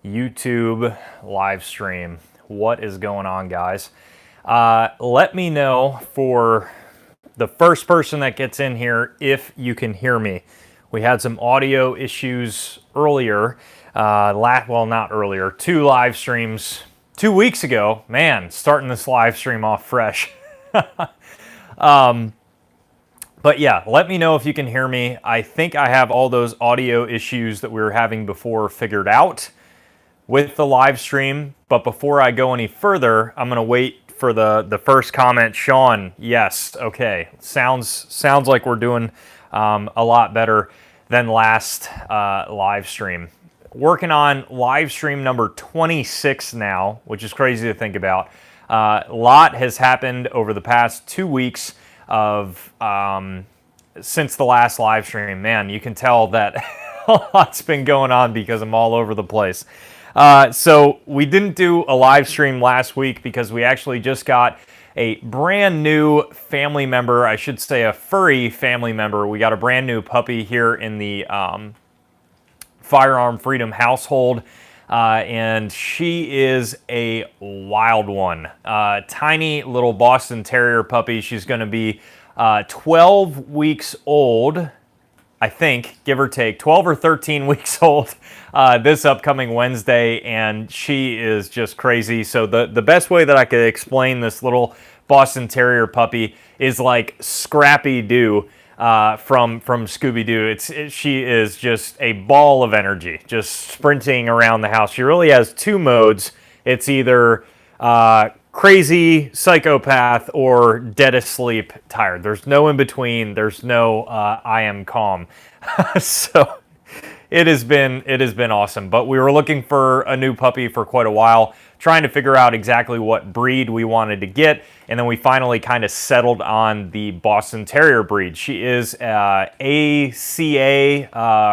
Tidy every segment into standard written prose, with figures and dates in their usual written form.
YouTube live stream. What is going on, guys? Let me know for the first person that gets in here if you can hear me. We had some audio issues earlier, well, not earlier, 2 live streams 2 weeks ago. Man, starting this live stream off fresh. But yeah, let me know if you can hear me. I think I have all those audio issues that we were having before figured out with the live stream. But before I go any further, I'm going to wait for the first comment. Sean, yes, okay. Sounds like we're doing a lot better than last live stream. Working on live stream number 26 now, which is crazy to think about. A lot has happened over the past 2 weeks of since the last live stream. Man, you can tell that a lot's been going on because I'm all over the place. So we didn't do a live stream last week because we actually just got a brand new family member, I should say a furry family member. We got a brand new puppy here in the Firearm Freedom household. And she is a wild one. Tiny little Boston Terrier puppy. She's going to be 12 weeks old, I think, give or take, 12 or 13 weeks old this upcoming Wednesday, and she is just crazy. So the best way that I could explain this little Boston Terrier puppy is like Scrappy-Doo from Scooby-Doo. She is just a ball of energy, just sprinting around the house. She really has 2 modes. It's either crazy psychopath or dead asleep tired. There's no in between. There's no I am calm. So it has been awesome. But we were looking for a new puppy for quite a while, trying to figure out exactly what breed we wanted to get, and then we finally kind of settled on the Boston Terrier breed. She is ACA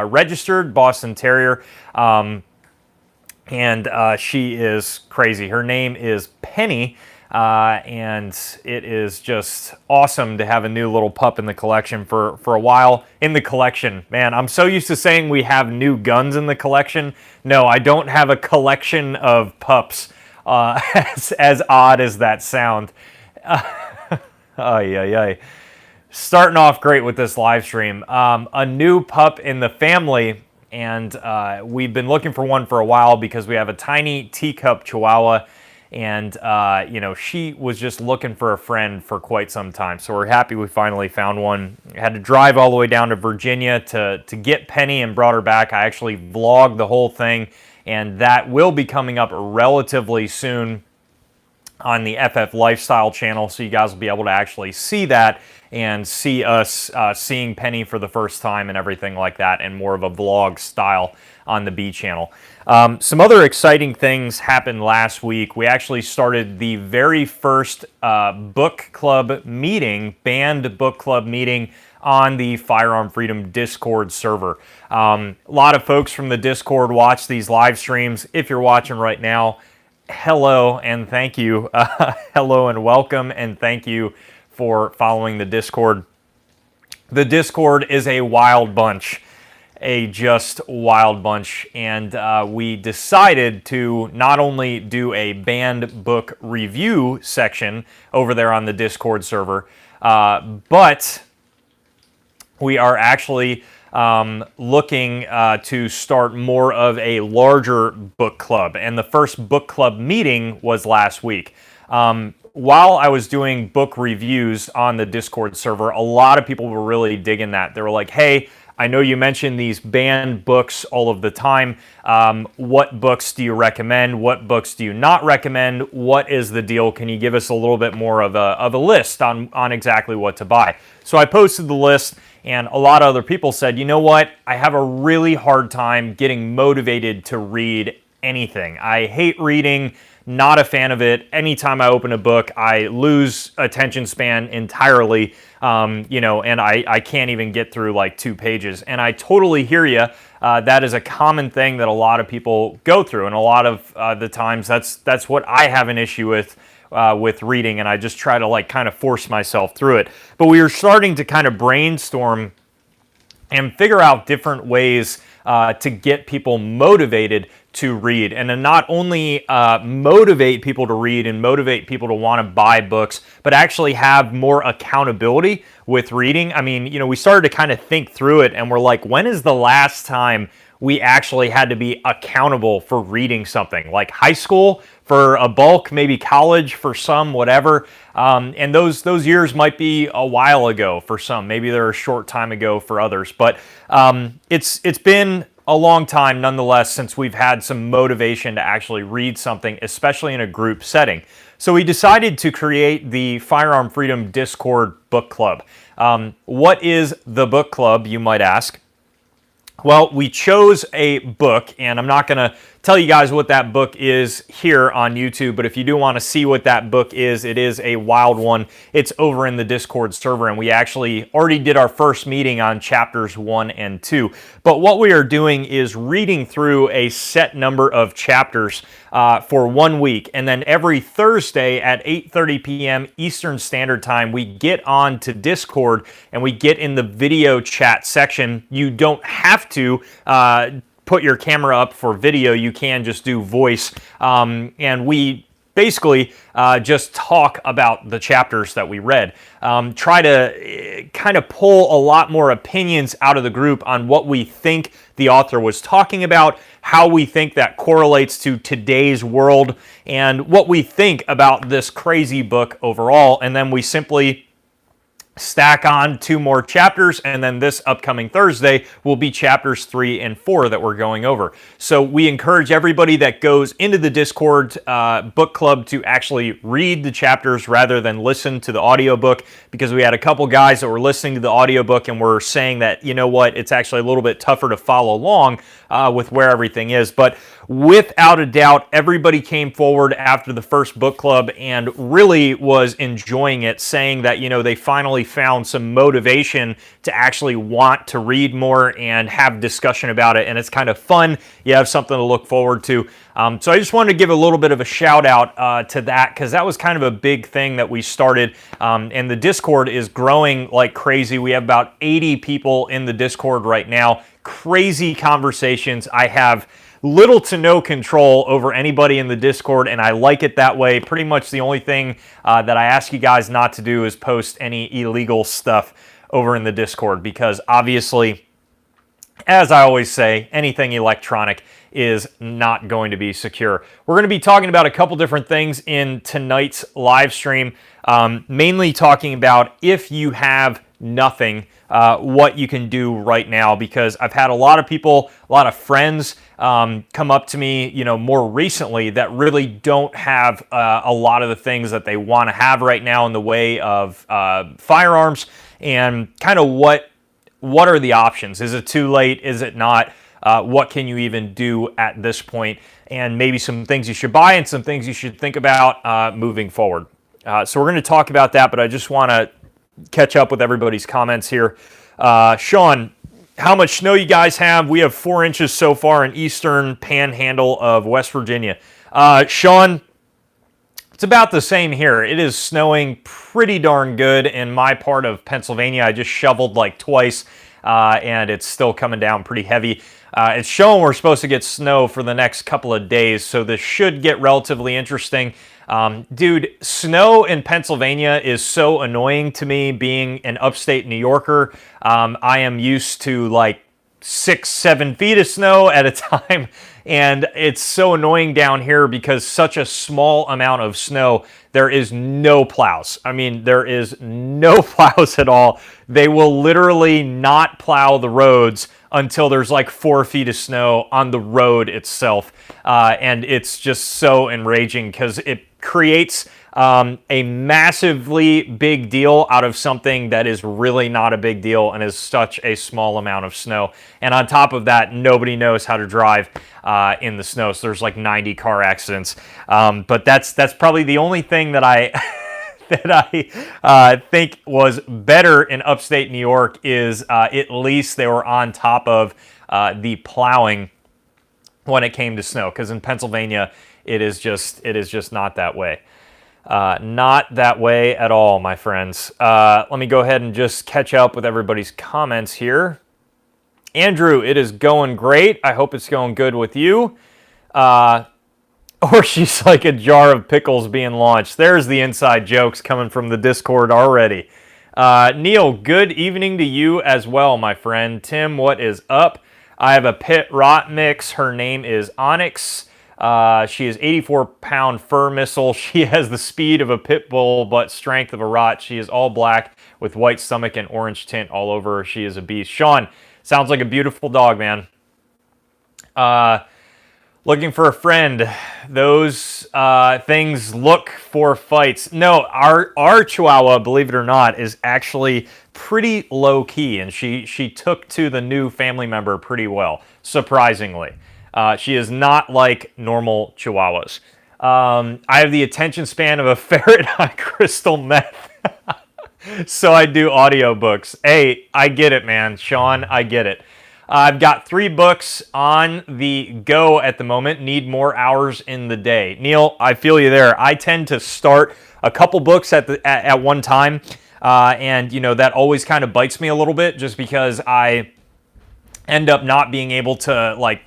registered Boston Terrier, and she is crazy. Her name is Penny, and it is just awesome to have a new little pup in the collection for a while. In the collection, man, I'm so used to saying we have new guns in the collection. No, I don't have a collection of pups, as odd as that sound. Starting off great with this live stream. A new pup in the family, and we've been looking for one for a while because we have a tiny teacup Chihuahua, and she was just looking for a friend for quite some time. So we're happy we finally found one. Had to drive all the way down to Virginia to get Penny and brought her back. I actually vlogged the whole thing, and that will be coming up relatively soon on the FF Lifestyle channel, so you guys will be able to actually see that and see us seeing Penny for the first time and everything like that, and more of a vlog style on the B channel. Some other exciting things happened last week. We actually started the very first book club meeting, banned book club meeting on the Firearm Freedom Discord server. A lot of folks from the Discord watch these live streams. If you're watching right now, hello and thank you. Hello and welcome, and thank you for following the Discord. The Discord is a wild bunch, a just wild bunch, and we decided to not only do a banned book review section over there on the Discord server, but we are actually looking to start more of a larger book club, and the first book club meeting was last week. While I was doing book reviews on the Discord server, a lot of people were really digging that. They were like, hey, I know you mention these banned books all of the time. What books do you recommend? What books do you not recommend? What is the deal? Can you give us a little bit more of a list on exactly what to buy? So I posted the list, and a lot of other people said, you know what? I have a really hard time getting motivated to read anything. I hate reading. Not a fan of it. Anytime I open a book, I lose attention span entirely, and I can't even get through like 2 pages. And I totally hear you. That is a common thing that a lot of people go through, and a lot of the times that's what I have an issue with reading, and I just try to like kind of force myself through it. But we are starting to kind of brainstorm and figure out different ways to get people motivated to read, and to not only motivate people to read and motivate people to want to buy books, but actually have more accountability with reading. I mean, we started to kind of think through it, and we're like, when is the last time we actually had to be accountable for reading something? Like high school for a bulk, maybe college for some, whatever. And those years might be a while ago for some. Maybe they're a short time ago for others. But it's been a long time nonetheless since we've had some motivation to actually read something, especially in a group setting. So we decided to create the Firearm Freedom Discord book club. What is the book club, you might ask? Well, we chose a book, and I'm not going to tell you guys what that book is here on YouTube, but if you do want to see what that book is, it is a wild one. It's over in the Discord server, and we actually already did our first meeting on chapters 1 and 2. But what we are doing is reading through a set number of chapters for 1 week, and then every Thursday at 8:30 p.m. Eastern Standard Time, we get on to Discord and we get in the video chat section. You don't have to put your camera up for video. You can just do voice, and we basically just talk about the chapters that we read. Try to kind of pull a lot more opinions out of the group on what we think the author was talking about, how we think that correlates to today's world, and what we think about this crazy book overall. And then we simply stack on 2 more chapters, and then this upcoming Thursday will be chapters 3 and 4 that we're going over. So we encourage everybody that goes into the Discord book club to actually read the chapters rather than listen to the audiobook, because we had a couple guys that were listening to the audiobook and were saying that, you know what, it's actually a little bit tougher to follow along with where everything is. But without a doubt, everybody came forward after the first book club and really was enjoying it, saying that, they finally found some motivation to actually want to read more and have discussion about it. And it's kind of fun. You have something to look forward to. So I just wanted to give a little bit of a shout out to that, because that was kind of a big thing that we started. And the Discord is growing like crazy. We have about 80 people in the Discord right now. Crazy conversations. I have little to no control over anybody in the Discord, and I like it that way. Pretty much the only thing that I ask you guys not to do is post any illegal stuff over in the Discord, because obviously, as I always say, anything electronic is not going to be secure. We're going to be talking about a couple different things in tonight's live stream, mainly talking about if you have nothing, what you can do right now, because I've had a lot of people, a lot of friends come up to me, more recently that really don't have a lot of the things that they want to have right now in the way of firearms, and kind of what are the options? Is it too late? Is it not? What can you even do at this point? And maybe some things you should buy and some things you should think about moving forward. So we're going to talk about that, but I just want to catch up with everybody's comments here. Sean, how much snow you guys have? We have 4 inches so far in eastern panhandle of West Virginia. Sean, it's about the same here. It is snowing pretty darn good in my part of Pennsylvania. I just shoveled like twice, and it's still coming down pretty heavy. It's showing we're supposed to get snow for the next couple of days, so this should get relatively interesting. Dude, snow in Pennsylvania is so annoying to me, being an upstate New Yorker. I am used to like 6-7 feet of snow at a time, and it's so annoying down here because such a small amount of snow. There is no plows. I mean, there is no plows at all. They will literally not plow the roads until there's like 4 feet of snow on the road itself. And it's just so enraging because it creates a massively big deal out of something that is really not a big deal and is such a small amount of snow. And on top of that, nobody knows how to drive in the snow. So there's like 90 car accidents. But that's probably the only thing that I think was better in upstate New York is at least they were on top of the plowing when it came to snow. Because in Pennsylvania, it is just not that way. Not that way at all, my friends. Let me go ahead and just catch up with everybody's comments here. Andrew, it is going great. I hope it's going good with you. Or she's like a jar of pickles being launched. There's the inside jokes coming from the Discord already. Neil, good evening to you as well, my friend. Tim, what is up? I have a pit rot mix. Her name is Onyx. She is 84-pound fur missile. She has the speed of a pit bull, but strength of a rot. She is all black with white stomach and orange tint all over her. She is a beast. Sean, sounds like a beautiful dog, man. Looking for a friend. Those things look for fights. No, our Chihuahua, believe it or not, is actually pretty low key, and she took to the new family member pretty well, surprisingly. She is not like normal Chihuahuas. I have the attention span of a ferret on crystal meth. So I do audiobooks. Hey, I get it, man. Sean, I get it. I've got 3 books on the go at the moment. Need more hours in the day. Neil, I feel you there. I tend to start a couple books at one time, and you know that always kind of bites me a little bit, just because I end up not being able to like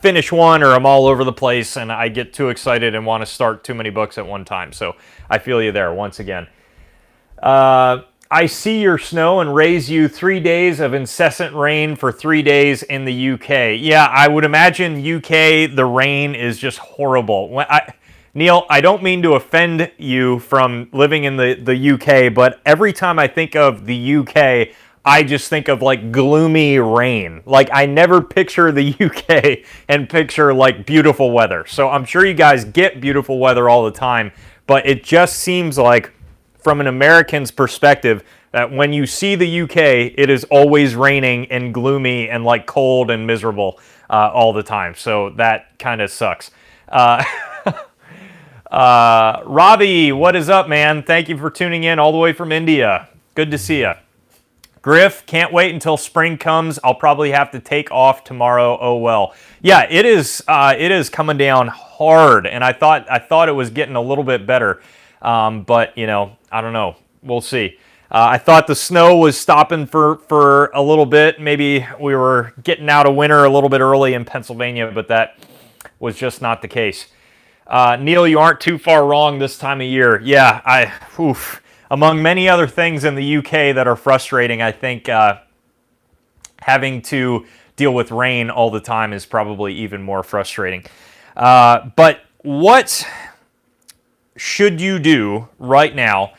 finish one, or I'm all over the place, and I get too excited and want to start too many books at one time. So I feel you there once again. I see your snow and raise you 3 days of incessant rain for 3 days in the UK. Yeah, I would imagine UK, the rain is just horrible. Neil, I don't mean to offend you from living in the UK, but every time I think of the UK, I just think of like gloomy rain. Like I never picture the UK and picture like beautiful weather. So I'm sure you guys get beautiful weather all the time, but it just seems like from an American's perspective, that when you see the UK, it is always raining and gloomy and like cold and miserable all the time. So that kind of sucks. Robbie, what is up, man? Thank you for tuning in all the way from India. Good to see you. Griff, can't wait until spring comes. I'll probably have to take off tomorrow. Oh well. Yeah, it is coming down hard, and I thought it was getting a little bit better. But, you know, I don't know. We'll see. I thought the snow was stopping for a little bit. Maybe we were getting out of winter a little bit early in Pennsylvania, but that was just not the case. Neil, you aren't too far wrong this time of year. Yeah, among many other things in the UK that are frustrating, I think having to deal with rain all the time is probably even more frustrating. But what should you do right now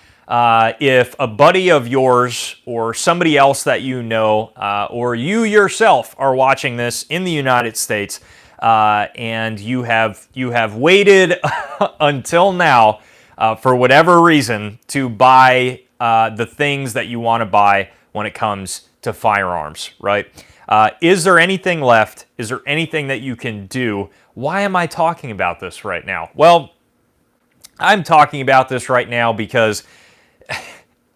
if a buddy of yours or somebody else that you know or you yourself are watching this in the United States and you have waited until now for whatever reason to buy the things that you want to buy when it comes to firearms, right? Is there anything left? Is there anything that you can do? Why am I talking about this right now? Well, I'm talking about this right now because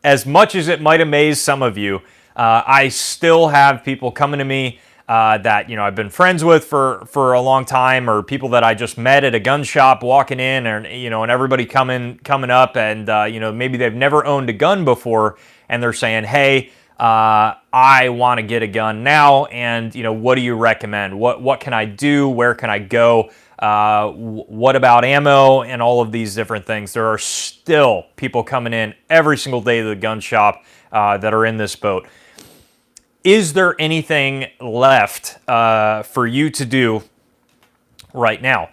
as much as it might amaze some of you, I still have people coming to me that, you know, I've been friends with for a long time, or people that I just met at a gun shop walking in, or, you know, and everybody coming up, and, you know, maybe they've never owned a gun before, and they're saying, hey, I want to get a gun now, and, you know, what do you recommend? What can I do? Where can I go? What about ammo and all of these different things? There are still people coming in every single day to the gun shop that are in this boat. Is there anything left for you to do right now?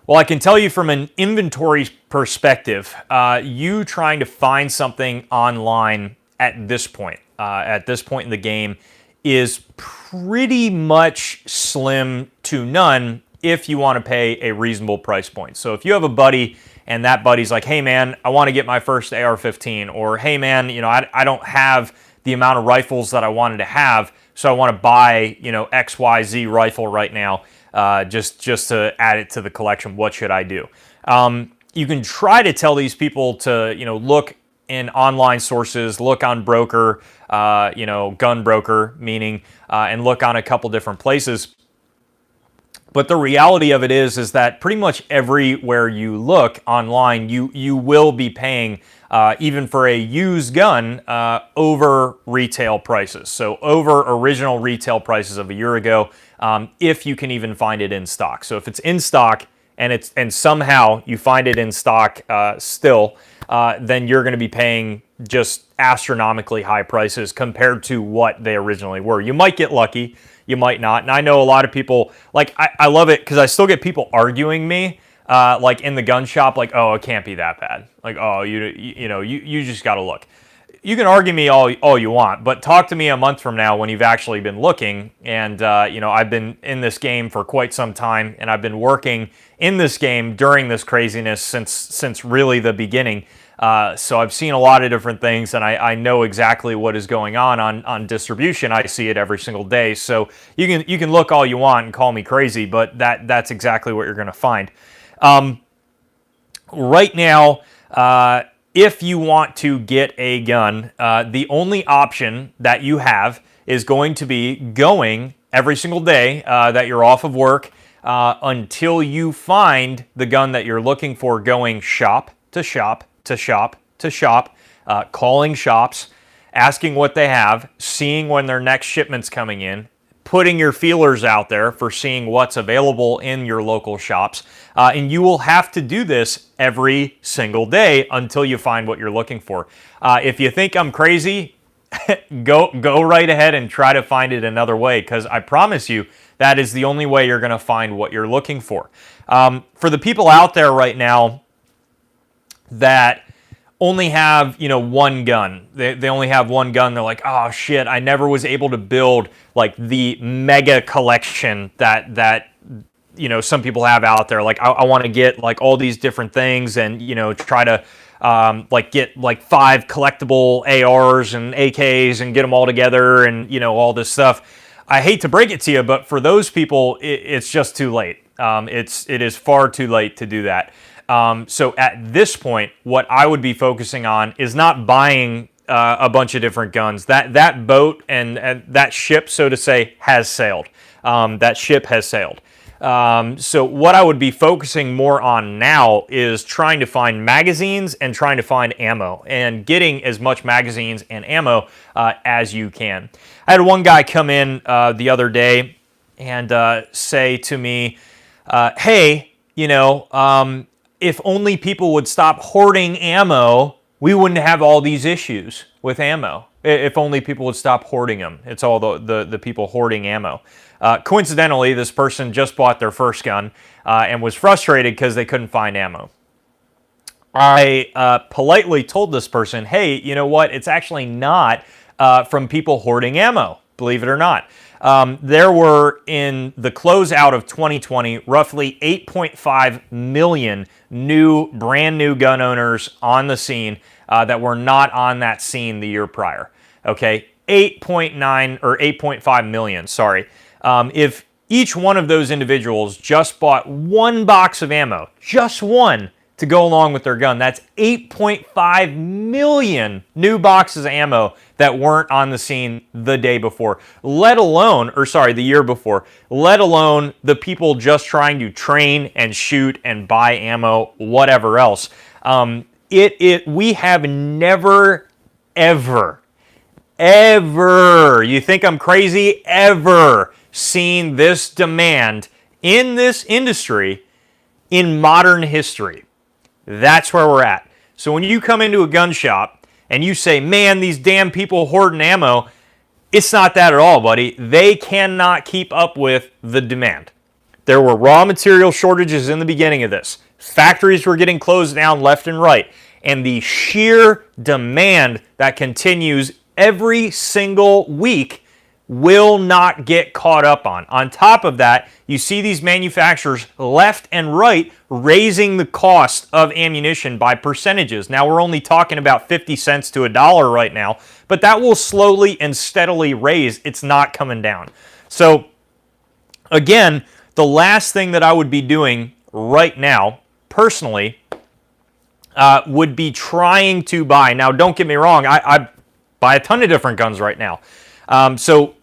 Well, I can tell you from an inventory perspective, you trying to find something online at this point in the game, is pretty much slim to none if you want to pay a reasonable price point. So if you have a buddy and that buddy's like, hey man, I want to get my first AR-15, or hey man, you know, I don't have the amount of rifles that I wanted to have, so I want to buy, you know, XYZ rifle right now, just to add it to the collection. What should I do? You can try to tell these people to, you know, look in online sources, look on broker, you know, gun broker, meaning, and look on a couple different places. But the reality of it is that pretty much everywhere you look online, you will be paying, even for a used gun, over retail prices. So over original retail prices of a year ago, if you can even find it in stock. So if it's in stock and somehow you find it in stock still, then you're going to be paying just astronomically high prices compared to what they originally were. You might get lucky. You might not. And I know a lot of people, like, I love it because I still get people arguing me, like in the gun shop, like, oh, it can't be that bad. Like, oh, you just got to look. You can argue me all you want, but talk to me a month from now when you've actually been looking. And, I've been in this game for quite some time, and I've been working in this game during this craziness since really the beginning. So I've seen a lot of different things, and I know exactly what is going on distribution. I see it every single day. So you can look all you want and call me crazy, but that's exactly what you're going to find. Right now, if you want to get a gun, the only option that you have is going to be going every single day that you're off of work until you find the gun that you're looking for, going shop to shop to shop to shop, calling shops, asking what they have, seeing when their next shipment's coming in, putting your feelers out there for seeing what's available in your local shops. And you will have to do this every single day until you find what you're looking for. If you think I'm crazy, go right ahead and try to find it another way, because I promise you that is the only way you're going to find what you're looking for. For the people out there right now that only have, one gun. They only have one gun. They're like, oh shit, I never was able to build like the mega collection that some people have out there. Like, I want to get like all these different things and, try to get like 5 collectible ARs and AKs and get them all together and, all this stuff. I hate to break it to you, but for those people, it's just too late. It is far too late to do that. So at this point, what I would be focusing on is not buying a bunch of different guns. That boat and that ship, so to say, has sailed. That ship has sailed. So what I would be focusing more on now is trying to find magazines and trying to find ammo and getting as much magazines and ammo as you can. I had one guy come in the other day and say to me, hey, if only people would stop hoarding ammo, we wouldn't have all these issues with ammo. If only people would stop hoarding them. It's all the people hoarding ammo. Coincidentally, this person just bought their first gun and was frustrated because they couldn't find ammo. I politely told this person, hey, you know what? It's actually not from people hoarding ammo, believe it or not. There were, in the closeout of 2020, roughly 8.5 million brand new gun owners on the scene that were not on that scene the year prior. Okay, 8.9 or 8.5 million, sorry. If each one of those individuals just bought one box of ammo, just one, to go along with their gun, that's 8.5 million new boxes of ammo that weren't on the scene the day before, the year before, let alone the people just trying to train and shoot and buy ammo, whatever else. We have never, ever, you think I'm crazy, ever seen this demand in this industry in modern history. That's where we're at. So when you come into a gun shop and you say, man, these damn people hoarding ammo, it's not that at all, buddy. They cannot keep up with the demand. There were raw material shortages in the beginning of this. Factories were getting closed down left and right. And the sheer demand that continues every single week will not get caught up on. On top of that, you see these manufacturers left and right raising the cost of ammunition by percentages. Now, we're only talking about 50 cents to $1 right now, but that will slowly and steadily raise. It's not coming down. So, again, the last thing that I would be doing right now, personally, would be trying to buy. Now, don't get me wrong, I buy a ton of different guns right now. So,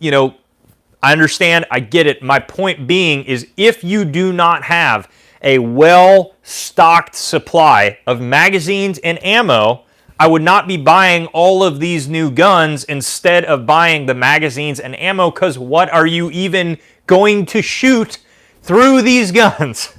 I understand. I get it. My point being is if you do not have a well-stocked supply of magazines and ammo, I would not be buying all of these new guns instead of buying the magazines and ammo, because what are you even going to shoot through these guns?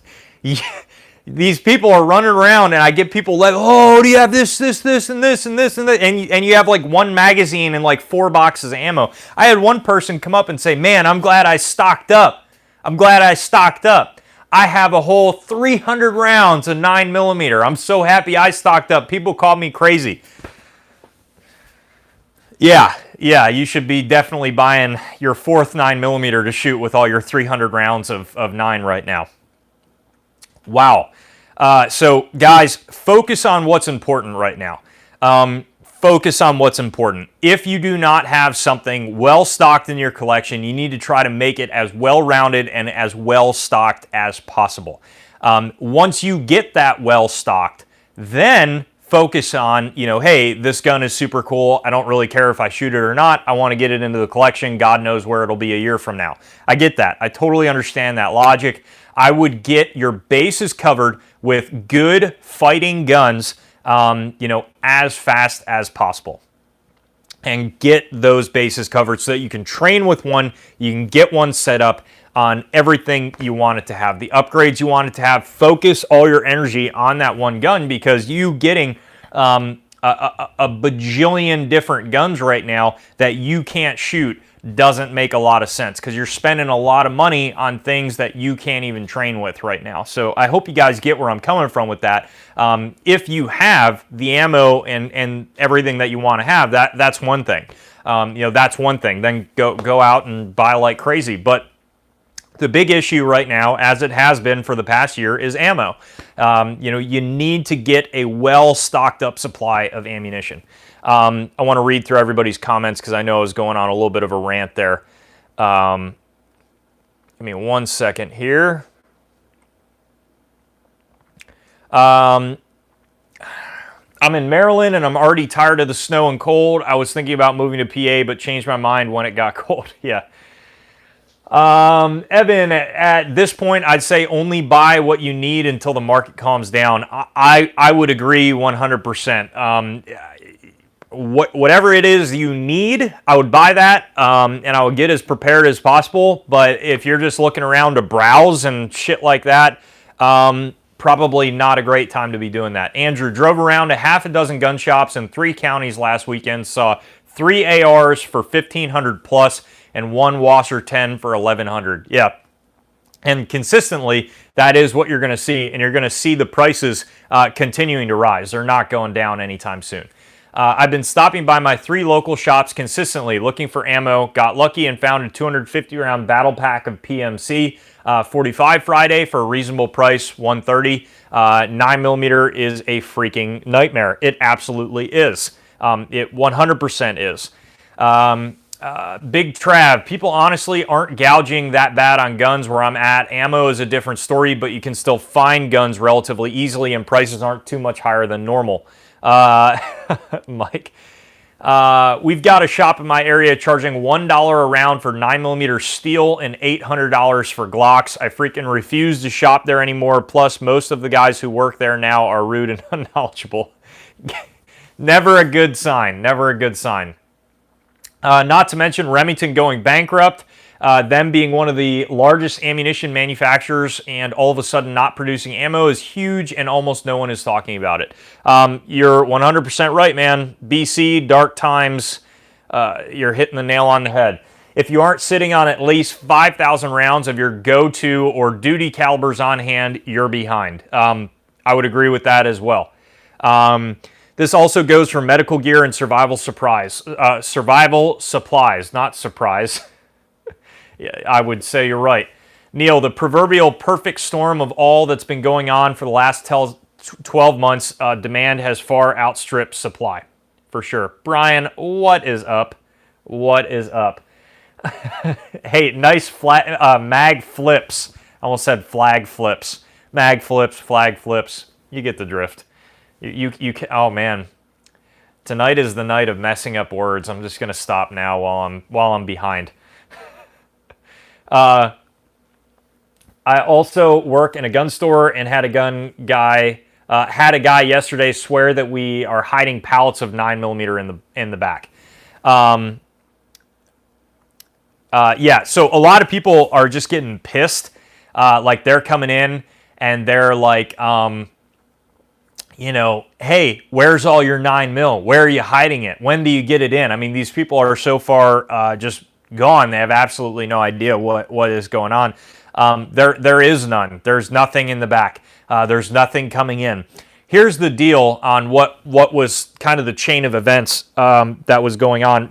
These people are running around, and I get people like, oh, do you have this, and this, and this, and this, and you have like one magazine and like 4 boxes of ammo. I had one person come up and say, man, I'm glad I stocked up. I'm glad I stocked up. I have a whole 300 rounds of 9mm. I'm so happy I stocked up. People called me crazy. Yeah, you should be definitely buying your 4th 9mm to shoot with all your 300 rounds of 9 right now. Wow. So, guys, focus on what's important right now. Focus on what's important. If you do not have something well stocked in your collection, you need to try to make it as well rounded and as well stocked as possible. Once you get that well stocked, then focus on, hey, this gun is super cool. I don't really care if I shoot it or not. I want to get it into the collection. God knows where it'll be a year from now. I get that. I totally understand that logic. I would get your bases covered with good fighting guns, as fast as possible. And get those bases covered so that you can train with one, you can get one set up on everything you want it to have, the upgrades you want it to have. Focus all your energy on that one gun, because you getting a bajillion different guns right now that you can't shoot doesn't make a lot of sense, because you're spending a lot of money on things that you can't even train with right now. So I hope you guys get where I'm coming from with that. If you have the ammo and everything that you want to have, that's one thing. That's one thing. Then go out and buy like crazy. But the big issue right now, as it has been for the past year, is ammo. You need to get a well-stocked up supply of ammunition. I want to read through everybody's comments because I know I was going on a little bit of a rant there. Give me 1 second here. I'm in Maryland and I'm already tired of the snow and cold. I was thinking about moving to PA, but changed my mind when it got cold. Yeah. Evan, at this point, I'd say only buy what you need until the market calms down. I would agree 100%. Whatever it is you need, I would buy that, and I would get as prepared as possible. But if you're just looking around to browse and shit like that, probably not a great time to be doing that. Andrew drove around a half a dozen gun shops in 3 counties last weekend, saw 3 ARs for $1,500 plus and 1 Wasser 10 for $1,100. Yeah. And consistently, that is what you're going to see, and you're going to see the prices continuing to rise. They're not going down anytime soon. I've been stopping by my 3 local shops consistently looking for ammo. Got lucky and found a 250 round battle pack of PMC 45 Friday for a reasonable price, $130. 9mm is a freaking nightmare. It absolutely is. It 100% is. Big Trav, people honestly aren't gouging that bad on guns where I'm at. Ammo is a different story, but you can still find guns relatively easily and prices aren't too much higher than normal. Mike, we've got a shop in my area charging $1 a round for 9mm steel and $800 for Glocks. I freaking refuse to shop there anymore. Plus, most of the guys who work there now are rude and unknowledgeable. Never a good sign. Never a good sign. Not to mention Remington going bankrupt, them being one of the largest ammunition manufacturers and all of a sudden not producing ammo is huge and almost no one is talking about it. You're 100% right, man. BC, dark times, you're hitting the nail on the head. If you aren't sitting on at least 5,000 rounds of your go-to or duty calibers on hand, you're behind. I would agree with that as well. This also goes for medical gear and survival supplies. Survival supplies, not surprise. Yeah, I would say you're right. Neil, the proverbial perfect storm of all that's been going on for the last 12 months, demand has far outstripped supply, for sure. Brian, what is up? What is up? Hey, nice flat mag flips. I almost said flag flips. Mag flips, flag flips. You get the drift. You can, oh man, tonight is the night of messing up words. I'm just gonna stop now while I'm behind. I also work in a gun store and had a guy yesterday swear that we are hiding pallets of 9mm in the back. Yeah, so a lot of people are just getting pissed. Like they're coming in and they're like, hey, where's all your 9mm? Where are you hiding it? When do you get it in? I mean, these people are so far just gone. They have absolutely no idea what is going on. There is none. There's nothing in the back. There's nothing coming in. Here's the deal on what was kind of the chain of events that was going on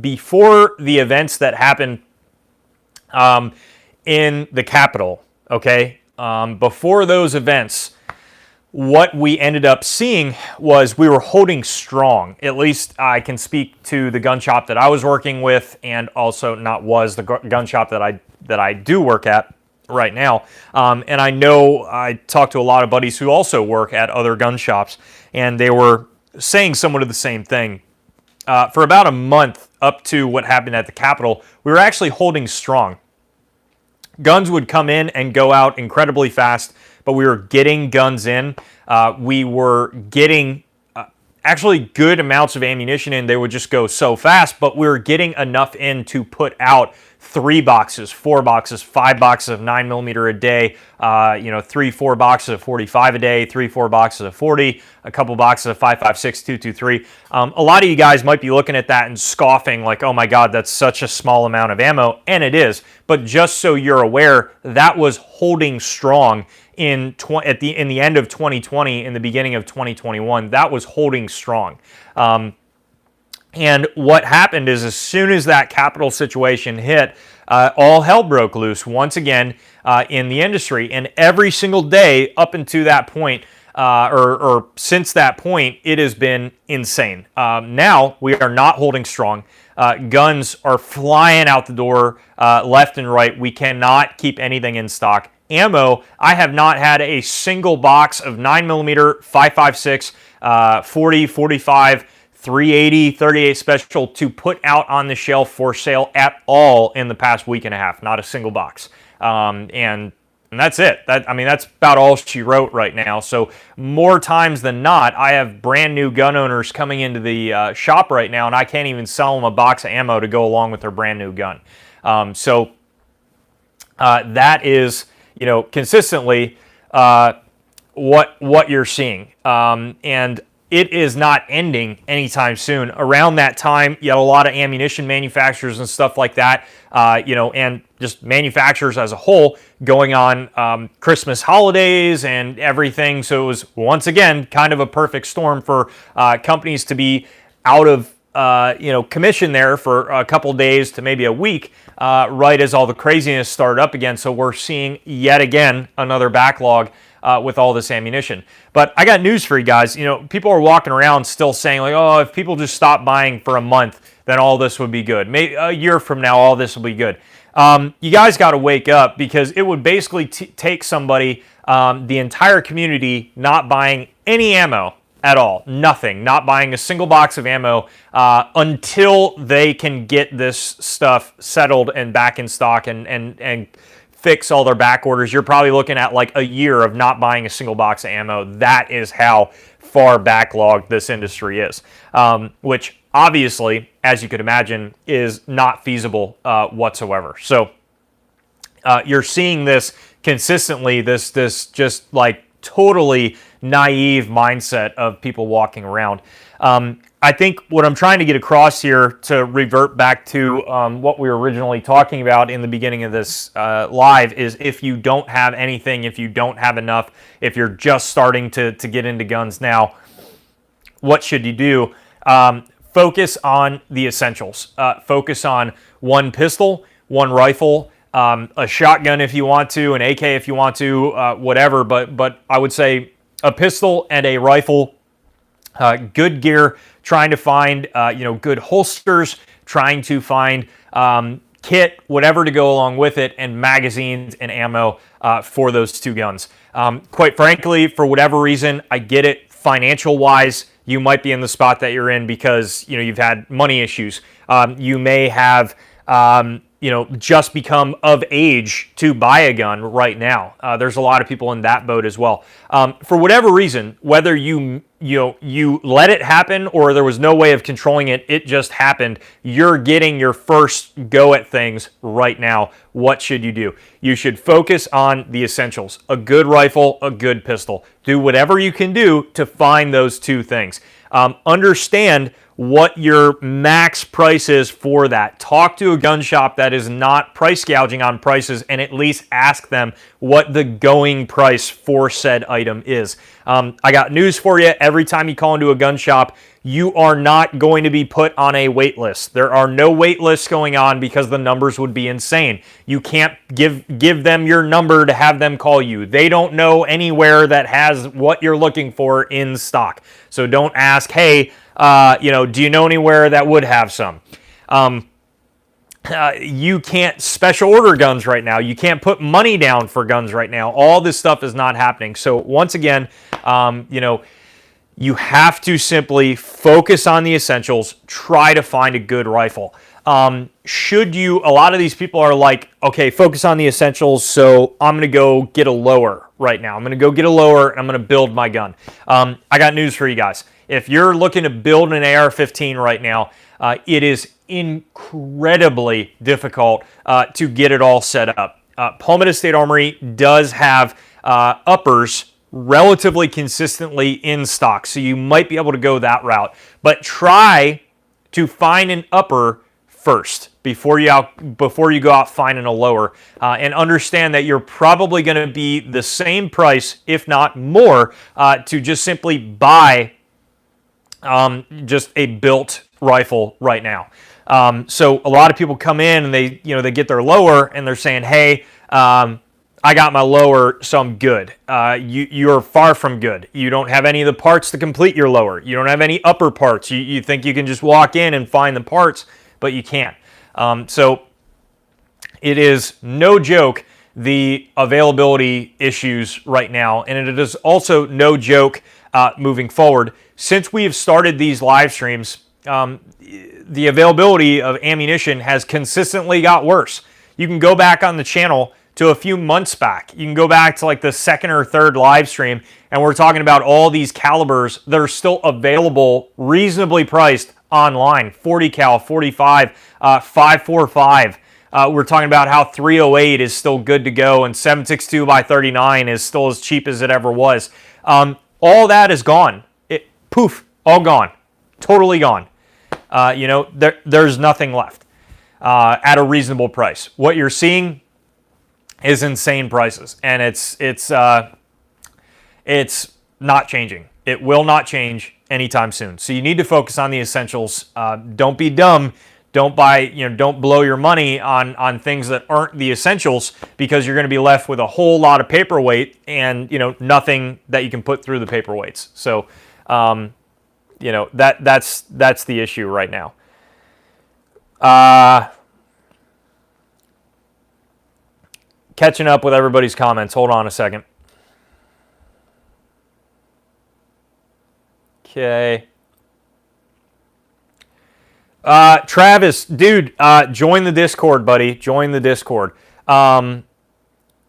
before the events that happened in the Capitol. Okay, before those events, what we ended up seeing was we were holding strong. At least I can speak to the gun shop that I was working with, and also the gun shop that I do work at right now. And I know I talked to a lot of buddies who also work at other gun shops, and they were saying somewhat of the same thing. For about a month up to what happened at the Capitol, we were actually holding strong. Guns would come in and go out incredibly fast, but we were getting guns in. We were getting actually good amounts of ammunition in. They would just go so fast, but we were getting enough in to put out 3 boxes, 4 boxes, 5 boxes of 9mm a day, 3-4 boxes of 45 a day, 3-4 boxes of 40, a couple boxes of 5.56, 223. A lot of you guys might be looking at that and scoffing like, oh my God, that's such a small amount of ammo, and it is. But just so you're aware, that was holding strong in the end of 2020, in the beginning of 2021. That was holding strong. And what happened is, as soon as that Capitol situation hit, all hell broke loose once again in the industry. And every single day up until that point, or since that point, it has been insane. Now we are not holding strong. Guns are flying out the door left and right. We cannot keep anything in stock. Ammo, I have not had a single box of 9mm, 5.56, 40, 45, 380, 38 special to put out on the shelf for sale at all in the past week and a half. Not a single box. And that's it. That's about all she wrote right now. So more times than not, I have brand new gun owners coming into the shop right now, and I can't even sell them a box of ammo to go along with their brand new gun. So that is, consistently what you're seeing. And it is not ending anytime soon. Around that time, you had a lot of ammunition manufacturers and stuff like that, and just manufacturers as a whole going on Christmas holidays and everything. So it was, once again, kind of a perfect storm for companies to be out of commission there for a couple days to maybe a week, right as all the craziness started up again. So we're seeing yet again another backlog with all this ammunition. But I got news for you guys. People are walking around still saying like, oh, if people just stop buying for a month, then all this would be good. Maybe a year from now, all this will be good. You guys got to wake up, because it would basically take somebody, the entire community, not buying any ammo at all. Nothing. Not buying a single box of ammo until they can get this stuff settled and back in stock and fix all their back orders. You're probably looking at like a year of not buying a single box of ammo. That is how far backlogged this industry is, which obviously, as you could imagine, is not feasible whatsoever. So you're seeing this consistently, this just like totally naive mindset of people walking around. I think what I'm trying to get across here, to revert back to what we were originally talking about in the beginning of this live, is if you don't have anything, if you don't have enough, if you're just starting to get into guns now, what should you do? Focus on the essentials. Focus on one pistol, one rifle, a shotgun if you want to, an AK if you want to, whatever. But I would say a pistol and a rifle, good gear, trying to find good holsters, trying to find kit, whatever to go along with it, and magazines and ammo for those two guns. Quite frankly, for whatever reason, I get it. Financial wise, you might be in the spot that you're in because you've had money issues. You may have just become of age to buy a gun right now. There's a lot of people in that boat as well. For whatever reason, whether you let it happen or there was no way of controlling it, it just happened. You're getting your first go at things right now. What should you do? You should focus on the essentials: a good rifle, a good pistol. Do whatever you can do to find those two things. Understand what your max price is for that. Talk to a gun shop that is not price gouging on prices and at least ask them what the going price for said item is. I got news for you. Every time you call into a gun shop, you are not going to be put on a wait list. There are no wait lists going on because the numbers would be insane. You can't give them your number to have them call you. They don't know anywhere that has what you're looking for in stock. So don't ask, hey, do you know anywhere that would have some? You can't special order guns right now. You can't put money down for guns right now. All this stuff is not happening. So once again, you have to simply focus on the essentials. Try to find a good rifle. A lot of these people are like, okay, focus on the essentials, so I'm going to go get a lower right now. I'm going to go get a lower, and I'm going to build my gun. I got news for you guys. If you're looking to build an AR-15 right now, it is incredibly difficult to get it all set up. Palmetto State Armory does have uppers relatively consistently in stock, so you might be able to go that route. But try to find an upper first before you go out finding a lower, and understand that you're probably going to be the same price, if not more, to just simply buy just a built rifle right now. So a lot of people come in and they get their lower and they're saying, hey, I got my lower, so I'm good. You're far from good. You don't have any of the parts to complete your lower. You don't have any upper parts. You think you can just walk in and find the parts, but you can't. So it is no joke, the availability issues right now, and it is also no joke moving forward. Since we have started these live streams, the availability of ammunition has consistently got worse. You can go back on the channel to a few months back. You can go back to like the second or third live stream, and we're talking about all these calibers that are still available, reasonably priced online. 40 cal, 45, 545. We're talking about how 308 is still good to go, and 7.62 by 39 is still as cheap as it ever was. All that is gone. Poof, all gone. Totally gone. There's nothing left at a reasonable price. What you're seeing is insane prices, and it's not changing. It will not change anytime soon. So you need to focus on the essentials. Don't be dumb. Don't blow your money on things that aren't the essentials, because you're going to be left with a whole lot of paperweight and nothing that you can put through the paperweights. So that's the issue right now. Catching up with everybody's comments. Hold on a second. Okay. Travis, dude, join the Discord, buddy. Join the Discord.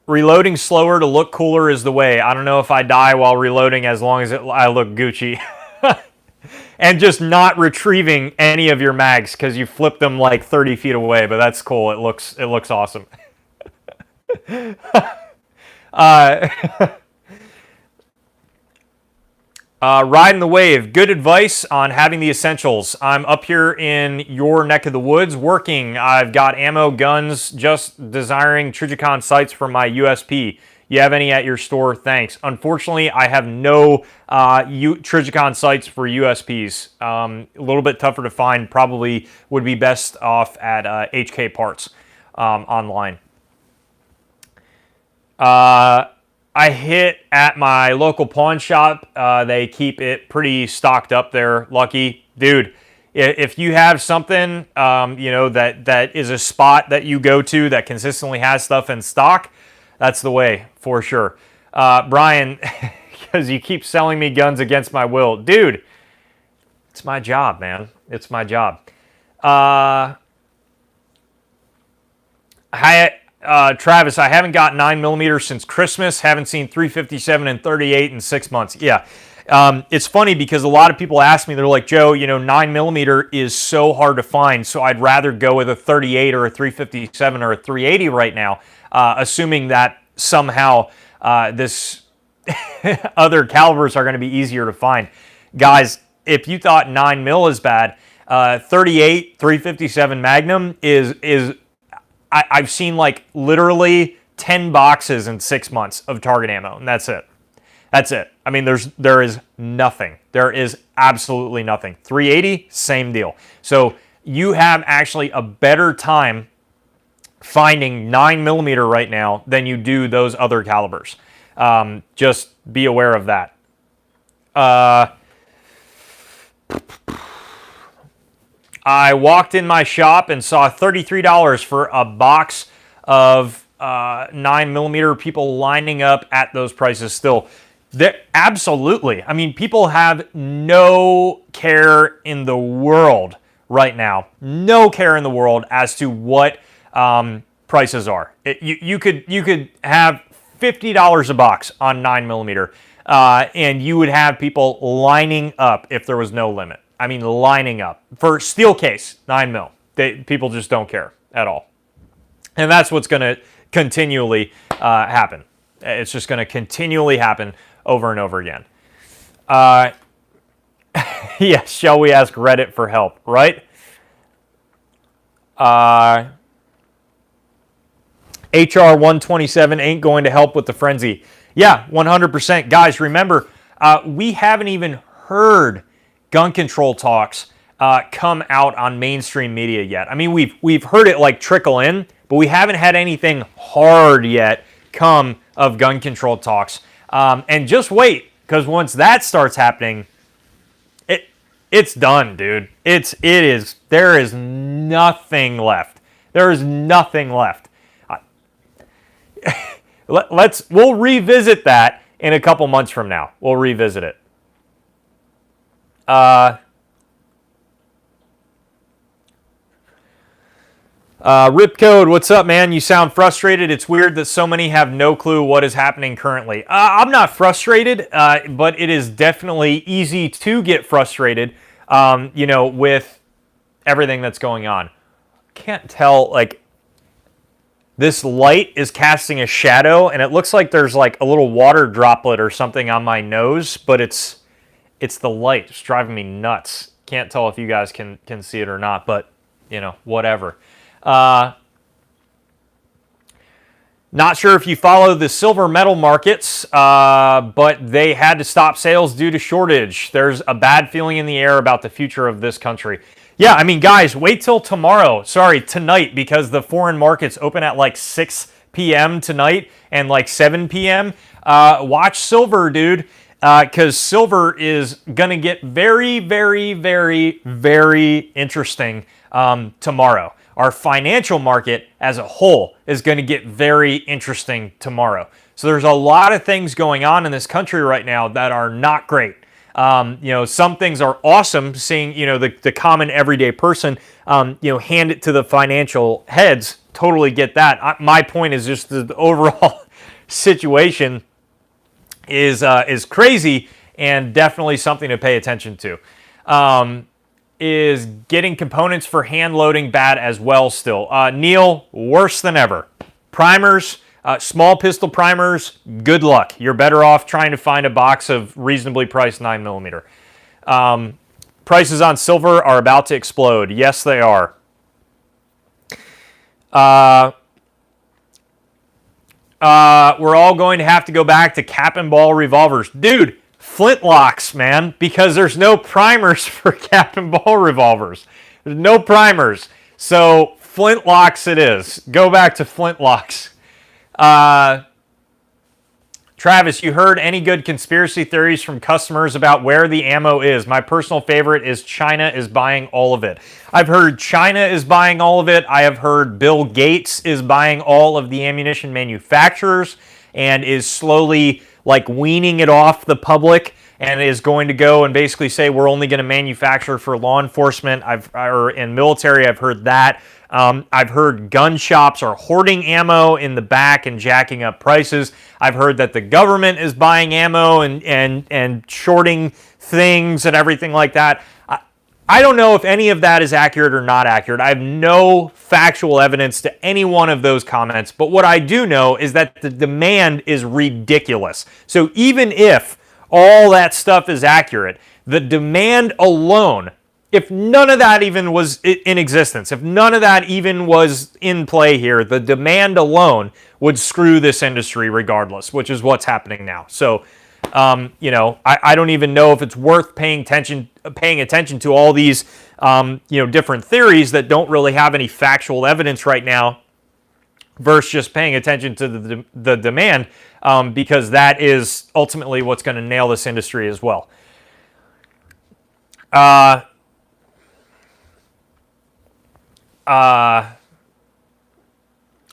Reloading slower to look cooler is the way. I don't know if I die while reloading as long as I look Gucci. And just not retrieving any of your mags because you flipped them like 30 feet away, but that's cool. It looks awesome. Riding the wave. Good advice on having the essentials. I'm up here in your neck of the woods working. I've got ammo, guns, just desiring Trijicon sights for my USP. You have any at your store? Thanks. Unfortunately, I have no Trijicon sights for USPs. A little bit tougher to find. Probably would be best off at HK Parts online. I hit at my local pawn shop. They keep it pretty stocked up there. Lucky. Dude, if you have something, that is a spot that you go to that consistently has stuff in stock, that's the way, for sure. Brian, because you keep selling me guns against my will. Dude, it's my job, man. It's my job. Hi, Travis, I haven't got 9mm since Christmas. Haven't seen 357 and 38 in 6 months. Yeah. It's funny because a lot of people ask me, they're like, Joe, 9mm is so hard to find, so I'd rather go with a 38 or a 357 or a 380 right now, assuming that somehow this other calibers are going to be easier to find. Guys, if you thought 9mm is bad, 38, 357 Magnum is I've seen like literally 10 boxes in 6 months of target ammo, and that's it. That's it. I mean, there is nothing. There is absolutely nothing. 380, same deal. So you have actually a better time finding 9mm right now than you do those other calibers. Just be aware of that. I walked in my shop and saw $33 for a box of 9mm. People lining up at those prices still. Absolutely. I mean, people have no care in the world right now. No care in the world as to what prices are. You could have $50 a box on 9mm, and you would have people lining up if there was no limit. I mean, lining up for steel case 9mm. People just don't care at all, and that's what's going to continually happen. It's just going to continually happen over and over again. Yes, shall we ask Reddit for help, right? HR 127 ain't going to help with the frenzy. Yeah, 100%. Guys, remember, we haven't even heard gun control talks come out on mainstream media yet. I mean, we've heard it like trickle in, but we haven't had anything hard yet come of gun control talks. And just wait, because once that starts happening, it's done, dude. There is nothing left. There is nothing left. We'll revisit that in a couple months from now. We'll revisit it. Rip Code, what's up, man? You sound frustrated. It's weird that so many have no clue what is happening currently. I'm not frustrated, but it is definitely easy to get frustrated, with everything that's going on. Can't tell, like, this light is casting a shadow, and it looks like there's like a little water droplet or something on my nose, but it's the light. It's driving me nuts. Can't tell if you guys can see it or not, but, whatever. Not sure if you follow the silver metal markets, but they had to stop sales due to shortage. There's a bad feeling in the air about the future of this country. Yeah, I mean, guys, wait till tonight, because the foreign markets open at like 6 p.m. tonight and like 7 p.m. Watch silver, dude, because silver is going to get very, very, very, very interesting tomorrow. Our financial market as a whole is going to get very interesting tomorrow. So there's a lot of things going on in this country right now that are not great. Some things are awesome, seeing, the common everyday person, hand it to the financial heads. Totally get that. My point is just the overall situation is crazy, and definitely something to pay attention to. Is getting components for hand loading bad as well still? Neil, worse than ever. Primers, small pistol primers, good luck. You're better off trying to find a box of reasonably priced 9mm. Prices on silver are about to explode. Yes, they are. We're all going to have to go back to cap and ball revolvers. Dude, flintlocks, man, because there's no primers for cap and ball revolvers. There's no primers. So flintlocks it is. Go back to flintlocks. Travis, you heard any good conspiracy theories from customers about where the ammo is? My personal favorite is China is buying all of it. I've heard China is buying all of it. I have heard Bill Gates is buying all of the ammunition manufacturers and is slowly like weaning it off the public and is going to go and basically say we're only going to manufacture for law enforcement or in military. I've heard that. I've heard gun shops are hoarding ammo in the back and jacking up prices. I've heard that the government is buying ammo and shorting things and everything like that. I don't know if any of that is accurate or not accurate. I have no factual evidence to any one of those comments, but what I do know is that the demand is ridiculous. So even if all that stuff is accurate, the demand alone, if none of that even was in existence, if none of that even was in play here, the demand alone would screw this industry regardless, which is what's happening now. So, I don't even know if it's worth paying attention to all these, different theories that don't really have any factual evidence right now versus just paying attention to the demand, because that is ultimately what's going to nail this industry as well.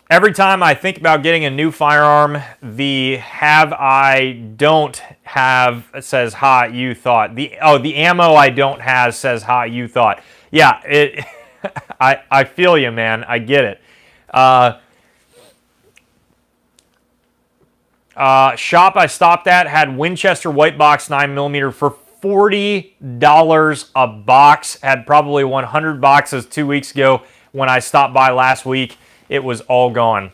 Every time I think about getting a new firearm, the don't have says, ha, you thought. The ammo I don't have says, ha, you thought. Yeah, I feel you, man. I get it. Shop I stopped at had Winchester white box 9mm for $40 a box. Had probably 100 boxes 2 weeks ago. When I stopped by last week, it was all gone.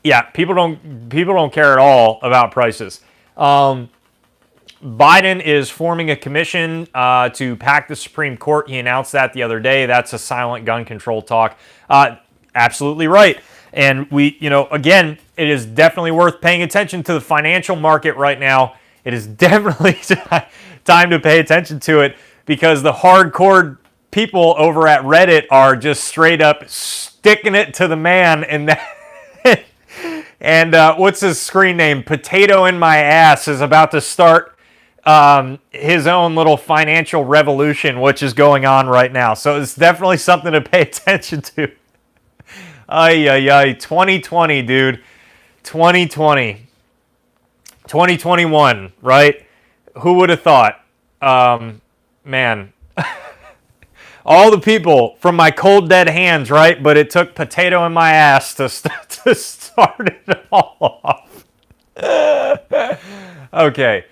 Yeah, people don't care at all about prices. Biden is forming a commission to pack the Supreme Court. He announced that the other day. That's a silent gun control talk. Absolutely right. And again, it is definitely worth paying attention to the financial market right now. It is definitely time to pay attention to it because the hardcore people over at Reddit are just straight up sticking it to the man. And what's his screen name? Potato in My Ass is about to start his own little financial revolution, which is going on right now. So it's definitely something to pay attention to. 2020, dude. 2020. 2021, right? Who would have thought? Man. All the people from my cold dead hands, right? But it took Potato in My Ass to start it all off. Okay.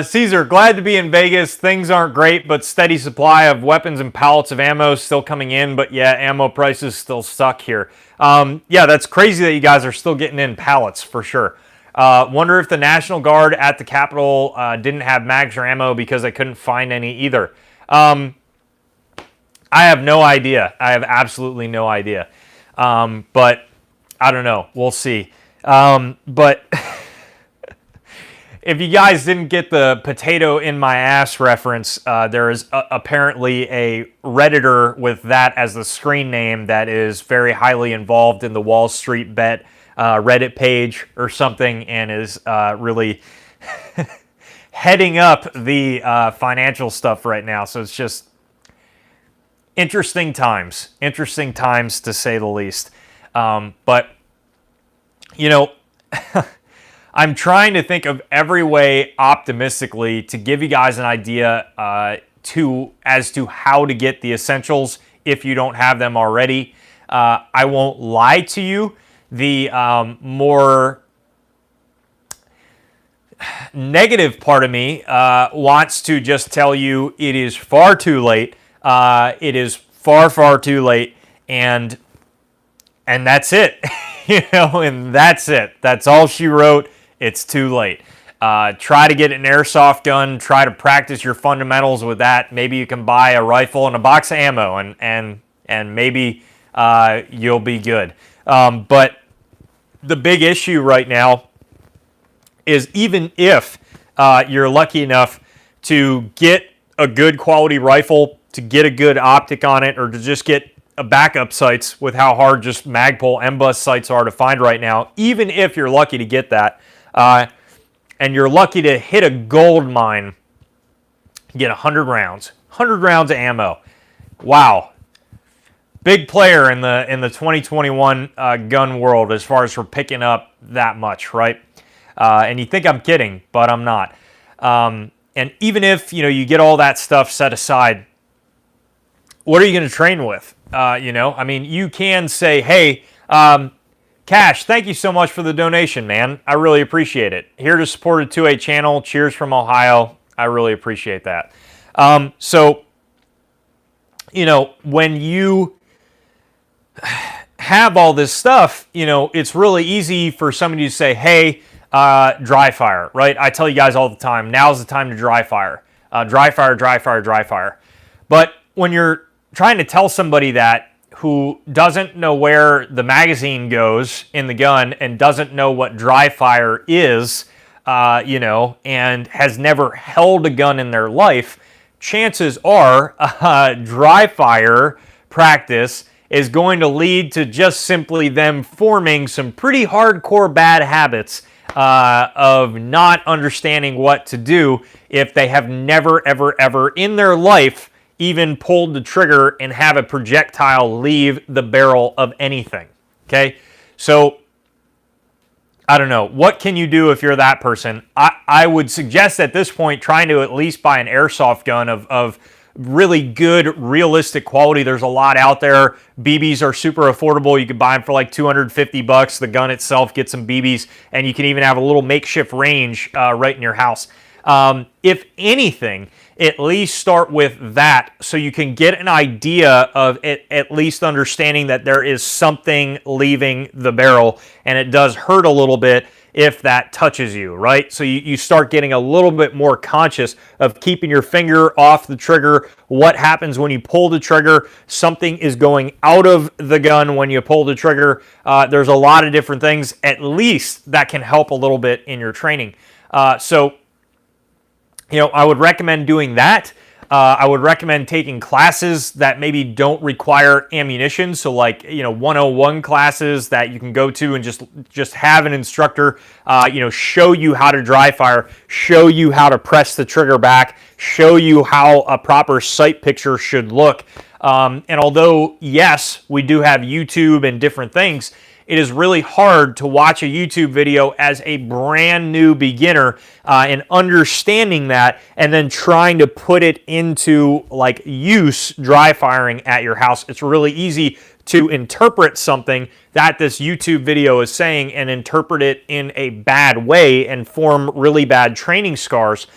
Caesar, glad to be in Vegas. Things aren't great, but steady supply of weapons and pallets of ammo still coming in. But yeah, ammo prices still suck here. Yeah, that's crazy that you guys are still getting in pallets for sure. Wonder if the National Guard at the Capitol didn't have mags or ammo because they couldn't find any either. I have no idea. I have absolutely no idea. But I don't know. We'll see. But if you guys didn't get the Potato in My Ass reference, there is apparently a Redditor with that as the screen name that is very highly involved in the Wall Street Bet Reddit page or something and is really heading up the financial stuff right now. So it's just interesting times to say the least. But, I'm trying to think of every way optimistically to give you guys an idea as to how to get the essentials if you don't have them already. I won't lie to you. The more negative part of me wants to just tell you it is far too late. It is far, far too late, and that's it. And that's it. That's all she wrote. It's too late. Try to get an airsoft gun. Try to practice your fundamentals with that. Maybe you can buy a rifle and a box of ammo, and maybe you'll be good. But the big issue right now is even if you're lucky enough to get a good quality rifle, to get a good optic on it, or to just get a backup sights with how hard just Magpul MBUS sights are to find right now, even if you're lucky to get that, and you're lucky to hit a gold mine, get 100 rounds of ammo. Wow. Big player in the 2021 gun world as far as for picking up that much, right? And you think I'm kidding, but I'm not. And even if, you get all that stuff set aside, what are you going to train with? You can say, hey, Cash, thank you so much for the donation, man. I really appreciate it. Here to support a 2A channel. Cheers from Ohio. I really appreciate that. When you have all this stuff, it's really easy for somebody to say, hey, dry fire, right? I tell you guys all the time, now's the time to dry fire. Dry fire, dry fire, dry fire. But when you're trying to tell somebody that who doesn't know where the magazine goes in the gun and doesn't know what dry fire is, and has never held a gun in their life, chances are dry fire practice is going to lead to just simply them forming some pretty hardcore bad habits of not understanding what to do if they have never, ever, ever in their life even pulled the trigger and have a projectile leave the barrel of anything, okay? So, I don't know. What can you do if you're that person? I would suggest at this point trying to at least buy an airsoft gun of really good, realistic quality. There's a lot out there. BBs are super affordable. You can buy them for like $250. The gun itself gets some BBs, and you can even have a little makeshift range right in your house. If anything, at least start with that so you can get an idea of it, at least understanding that there is something leaving the barrel, and it does hurt a little bit if that touches you, right? So you start getting a little bit more conscious of keeping your finger off the trigger. What happens when you pull the trigger? Something is going out of the gun when you pull the trigger. There's a lot of different things, at least, that can help a little bit in your training. I would recommend doing that. I would recommend taking classes that maybe don't require ammunition. So like, 101 classes that you can go to and just have an instructor, show you how to dry fire, show you how to press the trigger back, show you how a proper sight picture should look. And although, yes, we do have YouTube and different things, it is really hard to watch a YouTube video as a brand new beginner and understanding that and then trying to put it into like use dry firing at your house. It's really easy to interpret something that this YouTube video is saying and interpret it in a bad way and form really bad training scars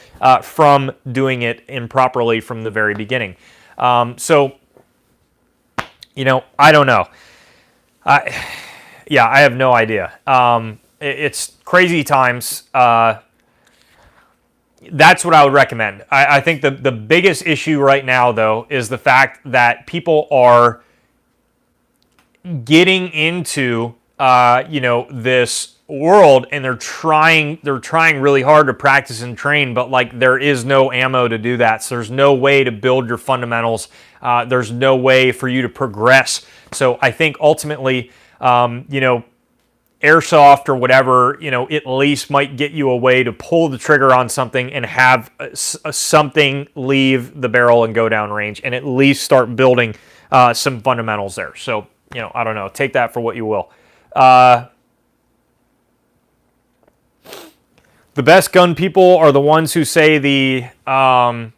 from doing it improperly from the very beginning. I don't know. Yeah, I have no idea. It's crazy times. That's what I would recommend. I think the biggest issue right now, though, is the fact that people are getting into, this world, and they're trying really hard to practice and train, but like there is no ammo to do that. So there's no way to build your fundamentals. There's no way for you to progress. So I think ultimately, airsoft or whatever, at least might get you a way to pull the trigger on something and have something leave the barrel and go down range, and at least start building some fundamentals there. So, I don't know. Take that for what you will. The best gun people are the ones who say I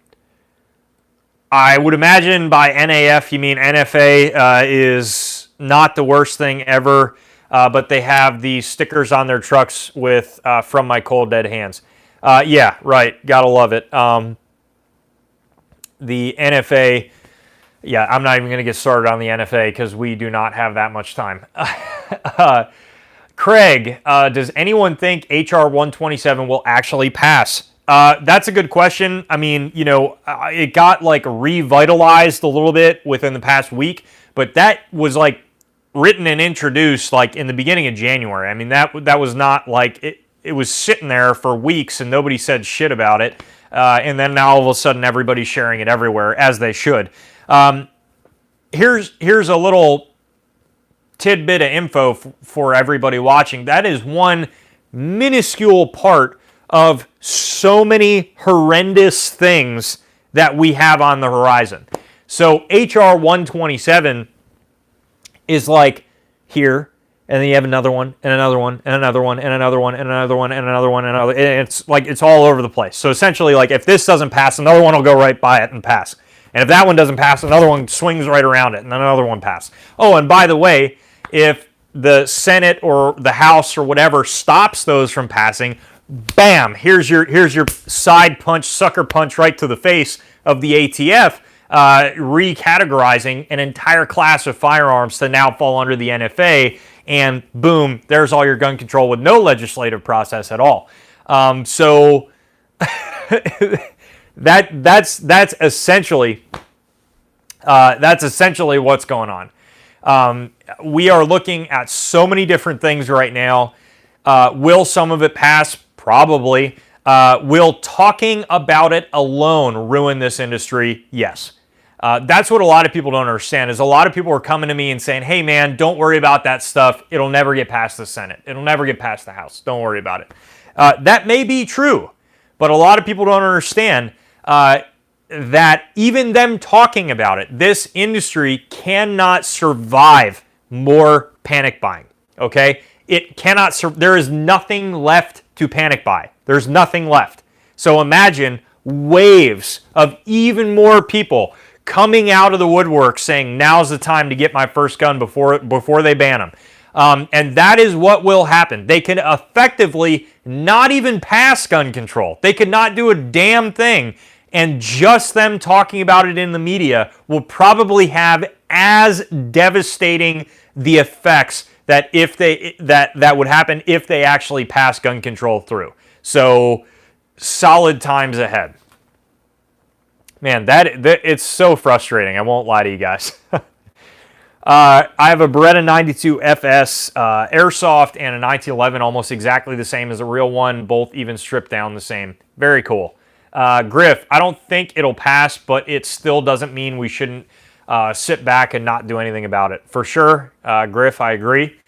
would imagine by NAF, you mean NFA is not the worst thing ever, but they have the stickers on their trucks with "From My Cold Dead Hands." Yeah, right. Gotta love it. The NFA, yeah, I'm not even going to get started on the NFA because we do not have that much time. Craig, does anyone think HR 127 will actually pass? That's a good question. I mean, it got like revitalized a little bit within the past week, but that was like written and introduced like in the beginning of January. I mean, that was not like it was sitting there for weeks and nobody said shit about it. And then now all of a sudden everybody's sharing it everywhere, as they should. Here's a little tidbit of info for everybody watching. That is one minuscule part of so many horrendous things that we have on the horizon. So HR 127 is like here, And then you have another one, and another one, and another one, and another one, and another one, and another one, and another. And it's like it's all over the place. So essentially, like if this doesn't pass, another one will go right by it and pass. And if that one doesn't pass, another one swings right around it, and then another one passes. Oh, and by the way, if the Senate or the House or whatever stops those from passing, bam! Here's your side punch, sucker punch right to the face of the ATF, recategorizing an entire class of firearms to now fall under the NFA. And boom, there's all your gun control with no legislative process at all. So that's essentially what's going on. We are looking at so many different things right now. Will some of it pass? Probably. Will talking about it alone ruin this industry? Yes. That's what a lot of people don't understand, is a lot of people are coming to me and saying, hey man, don't worry about that stuff. It'll never get past the Senate. It'll never get past the House. Don't worry about it. That may be true, but a lot of people don't understand that even them talking about it, this industry cannot survive more panic buying, okay? It cannot, there is nothing left to panic buy. There's nothing left. So imagine waves of even more people coming out of the woodwork saying, now's the time to get my first gun before they ban them. And that is what will happen. They can effectively not even pass gun control. They could not do a damn thing. And just them talking about it in the media will probably have as devastating the effects that that would happen if they actually pass gun control through. So solid times ahead. Man, it's so frustrating. I won't lie to you guys. I have a Beretta 92 FS Airsoft and a 1911, almost exactly the same as a real one, both even stripped down the same. Very cool. Griff, I don't think it'll pass, but it still doesn't mean we shouldn't sit back and not do anything about it. For sure, Griff, I agree.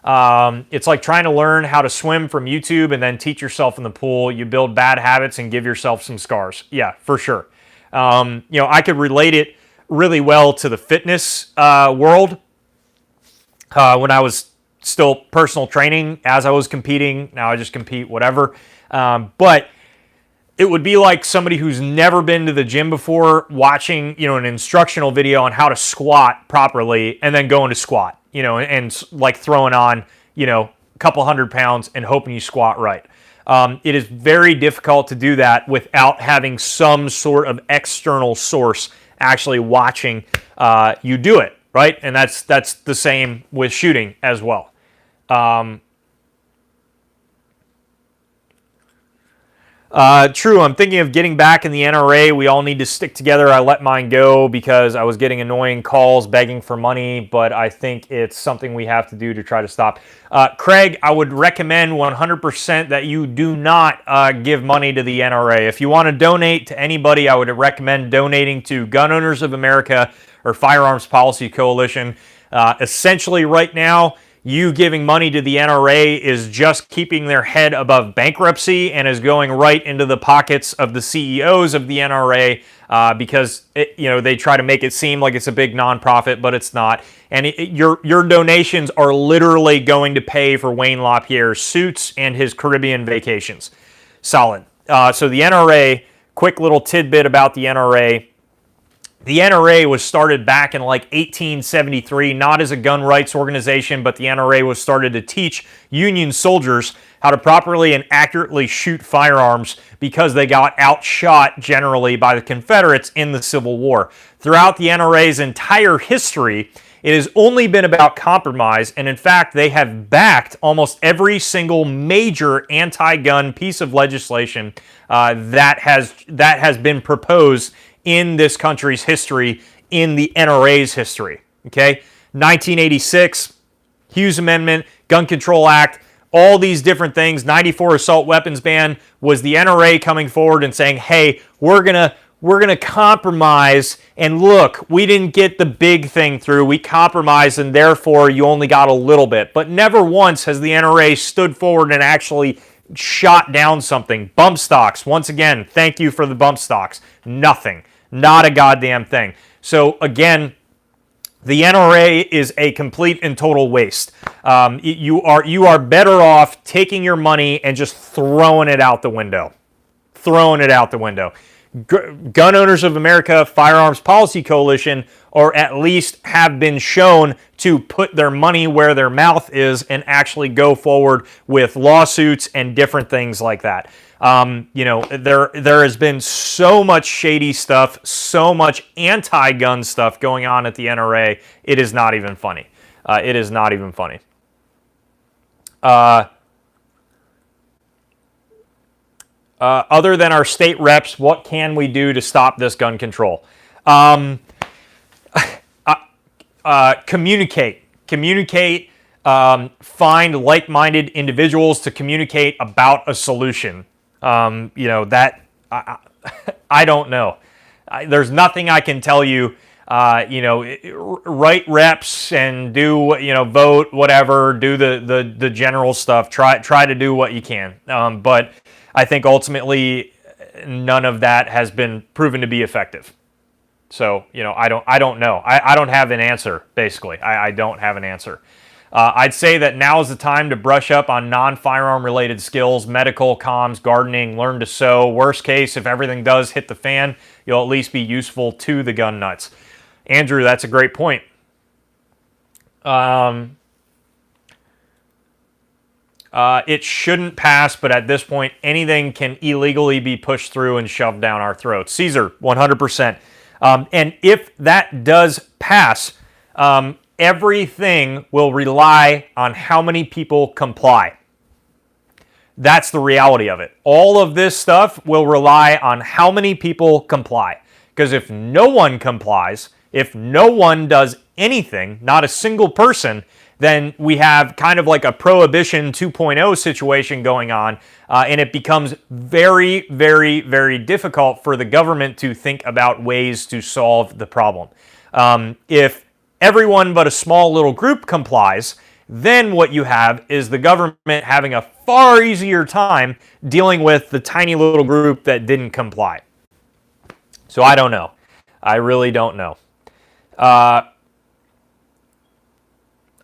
It's like trying to learn how to swim from YouTube and then teach yourself in the pool. You build bad habits and give yourself some scars. Yeah, for sure. I could relate it really well to the fitness world. When I was still personal training, as I was competing, now I just compete, whatever. But it would be like somebody who's never been to the gym before watching, an instructional video on how to squat properly and then going to squat, and like throwing on, a couple 100 pounds and hoping you squat right. It is very difficult to do that without having some sort of external source actually watching you do it, right? And that's the same with shooting as well. True, I'm thinking of getting back in the NRA. We all need to stick together. I let mine go because I was getting annoying calls begging for money, but I think it's something we have to do to try to stop. Craig, I would recommend 100% that you do not give money to the NRA. If you want to donate to anybody, I would recommend donating to Gun Owners of America or Firearms Policy Coalition. Essentially, right now, you giving money to the NRA is just keeping their head above bankruptcy and is going right into the pockets of the CEOs of the NRA because they try to make it seem like it's a big nonprofit, but it's not. And your donations are literally going to pay for Wayne LaPierre's suits and his Caribbean vacations. Solid. So the NRA, quick little tidbit about the NRA. The NRA was started back in like 1873, not as a gun rights organization, but the NRA was started to teach Union soldiers how to properly and accurately shoot firearms because they got outshot generally by the Confederates in the Civil War. Throughout the NRA's entire history, it has only been about compromise, and in fact, they have backed almost every single major anti-gun piece of legislation that has been proposed in this country's history, in the NRA's history, okay? 1986, Hughes Amendment, Gun Control Act, all these different things, 94 assault weapons ban, was the NRA coming forward and saying, hey, we're gonna compromise, and look, we didn't get the big thing through, we compromised, and therefore you only got a little bit. But never once has the NRA stood forward and actually shot down something. Bump stocks, once again, thank you for the bump stocks. Nothing. Not a goddamn thing. So again, The NRA is a complete and total waste. You are better off taking your money and just throwing it out the window. Throwing it out the window. Gun Owners of America Firearms Policy Coalition, or at least have been shown to put their money where their mouth is and actually go forward with lawsuits and different things like that. You know, there has been so much shady stuff, so much anti-gun stuff going on at the NRA. It is not even funny. It is not even funny. Other than our state reps, what can we do to stop this gun control? Communicate. Communicate. Find like-minded individuals to communicate about a solution. You know, that I don't know. There's nothing I can tell you. You know, write reps and do, you know, vote, whatever, do the general stuff. Try to do what you can. But I think ultimately none of that has been proven to be effective. So, you know, I don't know. I don't have an answer, basically. I don't have an answer. I'd say that now is the time to brush up on non-firearm related skills, medical, comms, gardening, learn to sew. Worst case, if everything does hit the fan, you'll at least be useful to the gun nuts. Andrew, that's a great point. It shouldn't pass, but at this point, anything can illegally be pushed through and shoved down our throats. Caesar, 100%. And if that does pass, everything will rely on how many people comply. That's the reality of it. All of this stuff will rely on how many people comply. Because if no one complies, if no one does anything, not a single person, then we have kind of like a Prohibition 2.0 situation going on, and it becomes very, very, very difficult for the government to think about ways to solve the problem. If everyone but a small little group complies, then what you have is the government having a far easier time dealing with the tiny little group that didn't comply. So I don't know. I really don't know.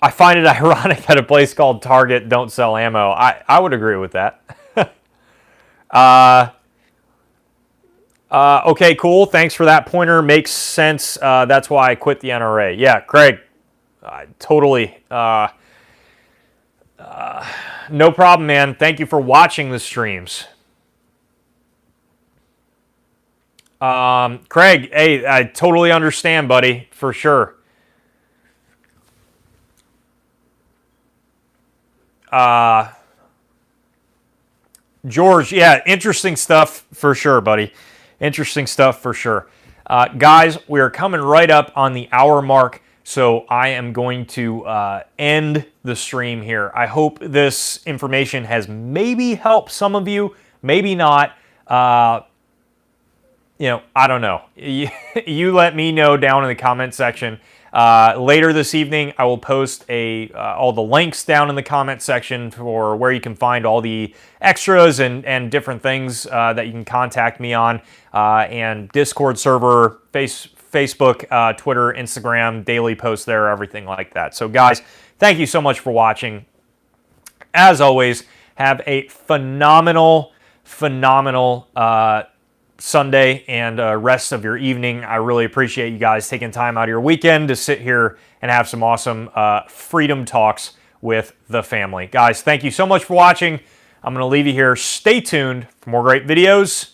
I find it ironic that a place called Target don't sell ammo. I would agree with that. Okay, cool. Thanks for that pointer. Makes sense. That's why I quit the NRA. Yeah, Craig. Totally. No problem, man. Thank you for watching the streams. Craig, hey, I totally understand, buddy, for sure. George, yeah, interesting stuff for sure, buddy. Interesting stuff for sure. Guys, we are coming right up on the hour mark, so I am going to end the stream here. I hope this information has maybe helped some of you, maybe not. You know, I don't know. You let me know down in the comment section. Later this evening, I will post all the links down in the comment section for where you can find all the extras and different things that you can contact me on, and Discord server, Facebook, Twitter, Instagram, daily posts there, everything like that. So guys, thank you so much for watching. As always, have a phenomenal Sunday and rest of your evening. I really appreciate you guys taking time out of your weekend to sit here and have some awesome freedom talks with the family. Guys, thank you so much for watching. I'm going to leave you here. Stay tuned for more great videos